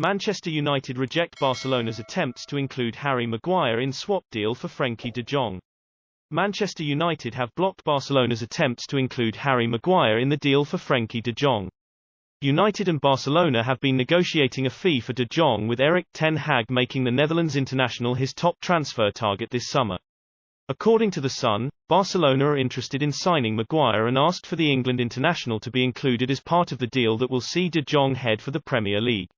Manchester United reject Barcelona's attempts to include Harry Maguire in swap deal for Frenkie de Jong. Manchester United have blocked Barcelona's attempts to include Harry Maguire in the deal for Frenkie de Jong. United and Barcelona have been negotiating a fee for de Jong, with Erik ten Hag making the Netherlands international his top transfer target this summer. According to The Sun, Barcelona are interested in signing Maguire and asked for the England international to be included as part of the deal that will see de Jong head for the Premier League.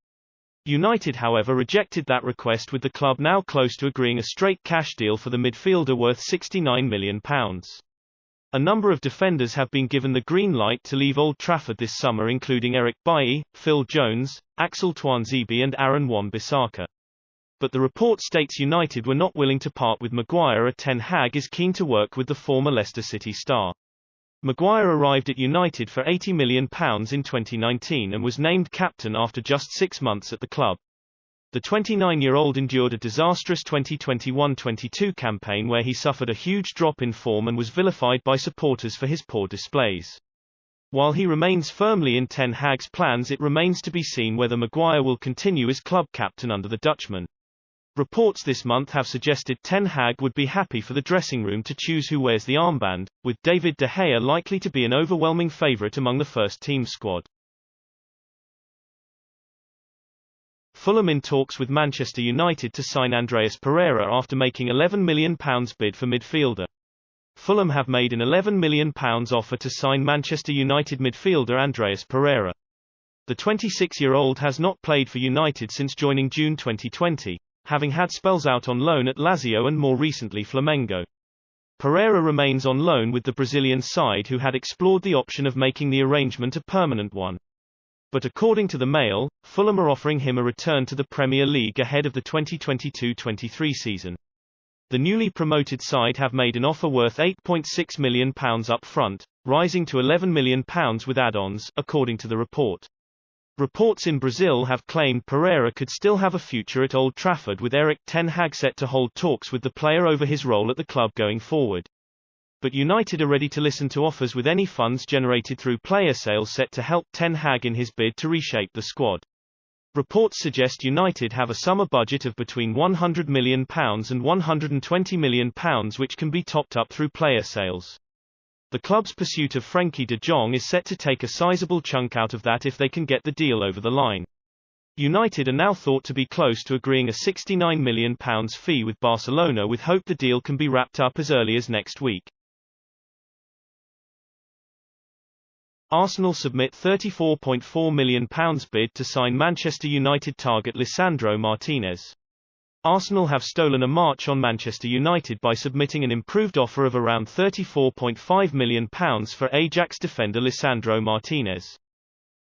United, however, rejected that request, with the club now close to agreeing a straight cash deal for the midfielder worth £69 million. A number of defenders have been given the green light to leave Old Trafford this summer, including Erik Bailly, Phil Jones, Axel Tuanzebe and Aaron Wan-Bissaka. But the report states United were not willing to part with Maguire, as Ten Hag is keen to work with the former Leicester City star. Maguire arrived at United for £80 million in 2019 and was named captain after just 6 months at the club. The 29-year-old endured a disastrous 2021-22 campaign where he suffered a huge drop in form and was vilified by supporters for his poor displays. While he remains firmly in Ten Hag's plans, it remains to be seen whether Maguire will continue as club captain under the Dutchman. Reports this month have suggested Ten Hag would be happy for the dressing room to choose who wears the armband, with David De Gea likely to be an overwhelming favourite among the first-team squad. Fulham in talks with Manchester United to sign Andreas Pereira after making £11 million bid for midfielder. Fulham have made an £11 million offer to sign Manchester United midfielder Andreas Pereira. The 26-year-old has not played for United since joining June 2020. Having had spells out on loan at Lazio and more recently Flamengo. Pereira remains on loan with the Brazilian side, who had explored the option of making the arrangement a permanent one. But according to the Mail, Fulham are offering him a return to the Premier League ahead of the 2022-23 season. The newly promoted side have made an offer worth £8.6 million up front, rising to £11 million with add-ons, according to the report. Reports in Brazil have claimed Pereira could still have a future at Old Trafford, with Erik ten Hag set to hold talks with the player over his role at the club going forward. But United are ready to listen to offers, with any funds generated through player sales set to help Ten Hag in his bid to reshape the squad. Reports suggest United have a summer budget of between £100 million and £120 million, which can be topped up through player sales. The club's pursuit of Frenkie de Jong is set to take a sizable chunk out of that if they can get the deal over the line. United are now thought to be close to agreeing a £69 million fee with Barcelona, with hope the deal can be wrapped up as early as next week. Arsenal submit £34.4 million bid to sign Manchester United target Lisandro Martinez. Arsenal have stolen a march on Manchester United by submitting an improved offer of around £34.5 million for Ajax defender Lisandro Martinez.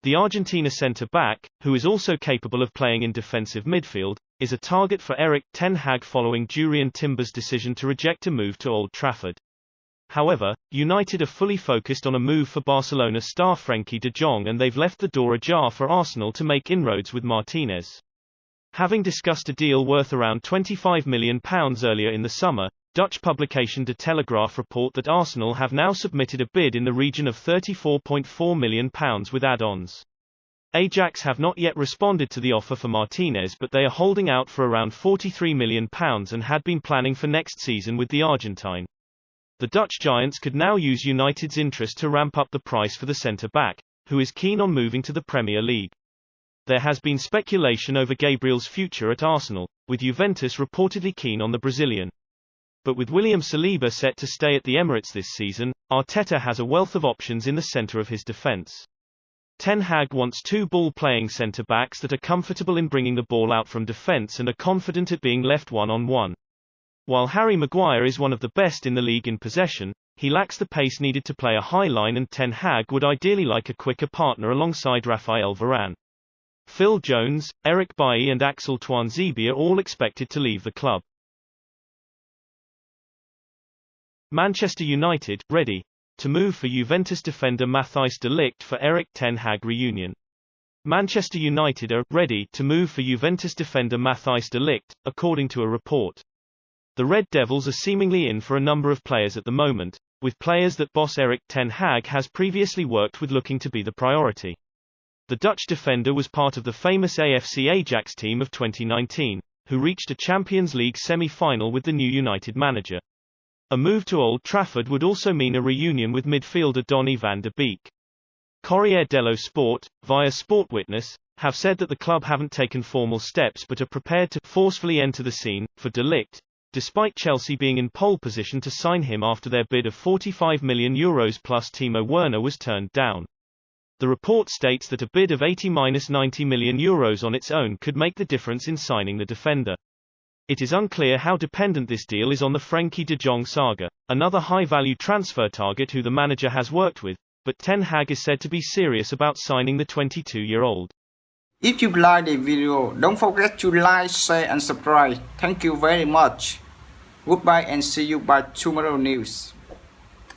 The Argentina centre-back, who is also capable of playing in defensive midfield, is a target for Erik ten Hag following Jurrien Timber's decision to reject a move to Old Trafford. However, United are fully focused on a move for Barcelona star Frenkie de Jong, and they've left the door ajar for Arsenal to make inroads with Martinez. Having discussed a deal worth around £25 million earlier in the summer, Dutch publication De Telegraaf report that Arsenal have now submitted a bid in the region of £34.4 million with add-ons. Ajax have not yet responded to the offer for Martinez, but they are holding out for around £43 million and had been planning for next season with the Argentine. The Dutch giants could now use United's interest to ramp up the price for the centre-back, who is keen on moving to the Premier League. There has been speculation over Gabriel's future at Arsenal, with Juventus reportedly keen on the Brazilian. But with William Saliba set to stay at the Emirates this season, Arteta has a wealth of options in the centre of his defence. Ten Hag wants two ball-playing centre-backs that are comfortable in bringing the ball out from defence and are confident at being left one-on-one. While Harry Maguire is one of the best in the league in possession, he lacks the pace needed to play a high line, and Ten Hag would ideally like a quicker partner alongside Raphael Varane. Phil Jones, Erik Bailly and Axel Tuanzebe are all expected to leave the club. Manchester United, ready to move for Juventus defender Mathis De Ligt for Erik ten Hag reunion. Manchester United are ready to move for Juventus defender Mathis De Ligt, according to a report. The Red Devils are seemingly in for a number of players at the moment, with players that boss Erik ten Hag has previously worked with looking to be the priority. The Dutch defender was part of the famous AFC Ajax team of 2019, who reached a Champions League semi-final with the new United manager. A move to Old Trafford would also mean a reunion with midfielder Donny van de Beek. Corriere dello Sport, via Sport Witness, have said that the club haven't taken formal steps but are prepared to forcefully enter the scene for De Ligt, despite Chelsea being in pole position to sign him after their bid of €45 million plus Timo Werner was turned down. The report states that a bid of €80–90 million on its own could make the difference in signing the defender. It is unclear how dependent this deal is on the Frenkie de Jong saga, another high-value transfer target who the manager has worked with, but Ten Hag is said to be serious about signing the 22-year-old. If you like the video, don't forget to like, share and subscribe. Thank you very much. Goodbye and see you by tomorrow news.